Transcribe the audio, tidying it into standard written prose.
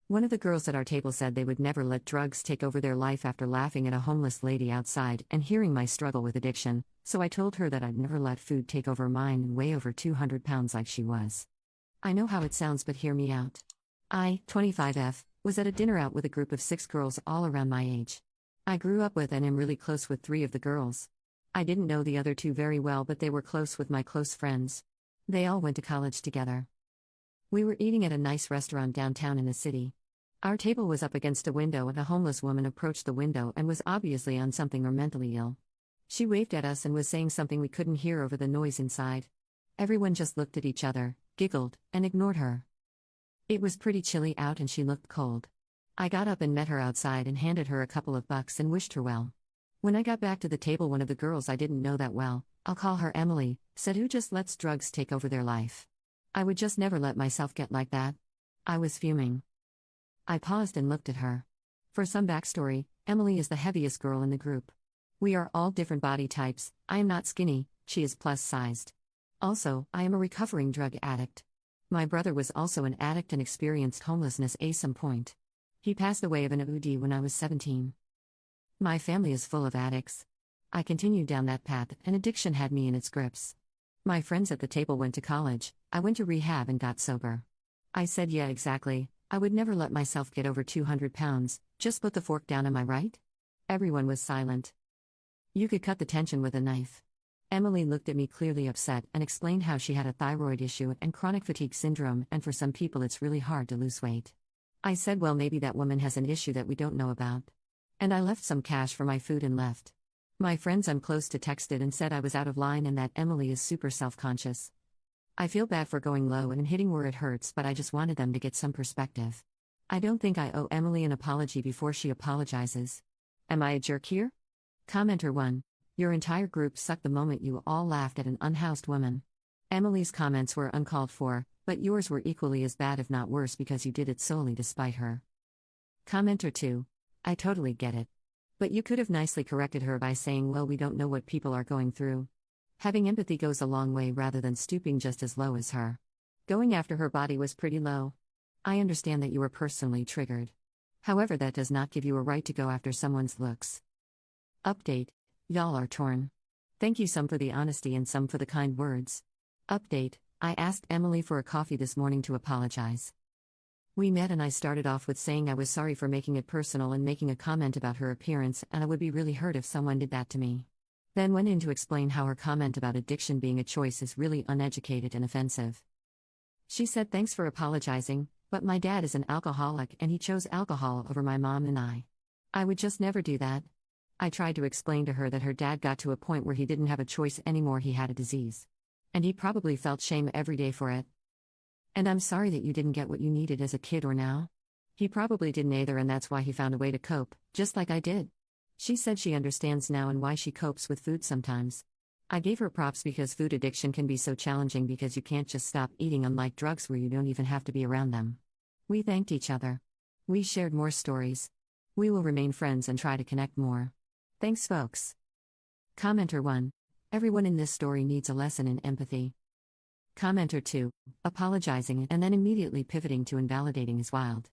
One of the girls at our table said they would never let drugs take over their life after laughing at a homeless lady outside and hearing my struggle with addiction, so I told her that I'd never let food take over mine and weigh over 200 pounds like she was. I know how it sounds, but hear me out. I, 25F, was at a dinner out with a group of 6 girls all around my age. I grew up with and am really close with 3 of the girls. I didn't know the other 2 very well, but they were close with my close friends. They all went to college together. We were eating at a nice restaurant downtown in the city. Our table was up against a window and a homeless woman approached the window and was obviously on something or mentally ill. She waved at us and was saying something we couldn't hear over the noise inside. Everyone just looked at each other, giggled, and ignored her. It was pretty chilly out and she looked cold. I got up and met her outside and handed her a couple of bucks and wished her well. When I got back to the table, one of the girls I didn't know that well, I'll call her Emily, said, "Who just lets drugs take over their life? I would just never let myself get like that." I was fuming. I paused and looked at her. For some backstory, Emily is the heaviest girl in the group. We are all different body types. I am not skinny, she is plus-sized. Also, I am a recovering drug addict. My brother was also an addict and experienced homelessness at some point. He passed away of an OD when I was 17. My family is full of addicts. I continued down that path and addiction had me in its grips. My friends at the table went to college, I went to rehab and got sober. I said, "Yeah, exactly. I would never let myself get over 200 pounds, just put the fork down, am I right?" Everyone was silent. You could cut the tension with a knife. Emily looked at me clearly upset and explained how she had a thyroid issue and chronic fatigue syndrome, and for some people it's really hard to lose weight. I said, "Well, maybe that woman has an issue that we don't know about." And I left some cash for my food and left. My friends I'm close to texted and said I was out of line and that Emily is super self-conscious. I feel bad for going low and hitting where it hurts, but I just wanted them to get some perspective. I don't think I owe Emily an apology before she apologizes. Am I a jerk here? Commenter 1. Your entire group sucked the moment you all laughed at an unhoused woman. Emily's comments were uncalled for, but yours were equally as bad if not worse because you did it solely to spite her. Commenter 2. I totally get it. But you could have nicely corrected her by saying, "Well, we don't know what people are going through." Having empathy goes a long way rather than stooping just as low as her. Going after her body was pretty low. I understand that you were personally triggered. However, that does not give you a right to go after someone's looks. Update. Y'all are torn. Thank you some for the honesty and some for the kind words. Update. I asked Emily for a coffee this morning to apologize. We met and I started off with saying I was sorry for making it personal and making a comment about her appearance, and I would be really hurt if someone did that to me. Then went in to explain how her comment about addiction being a choice is really uneducated and offensive. She said, "Thanks for apologizing, but my dad is an alcoholic and he chose alcohol over my mom and I. I would just never do that." I tried to explain to her that her dad got to a point where he didn't have a choice anymore, he had a disease. And he probably felt shame every day for it. And I'm sorry that you didn't get what you needed as a kid or now. He probably didn't either, and that's why he found a way to cope, just like I did. She said she understands now and why she copes with food sometimes. I gave her props because food addiction can be so challenging because you can't just stop eating, unlike drugs where you don't even have to be around them. We thanked each other. We shared more stories. We will remain friends and try to connect more. Thanks, folks. Commenter 1. Everyone in this story needs a lesson in empathy. Commenter 2. Apologizing and then immediately pivoting to invalidating is wild.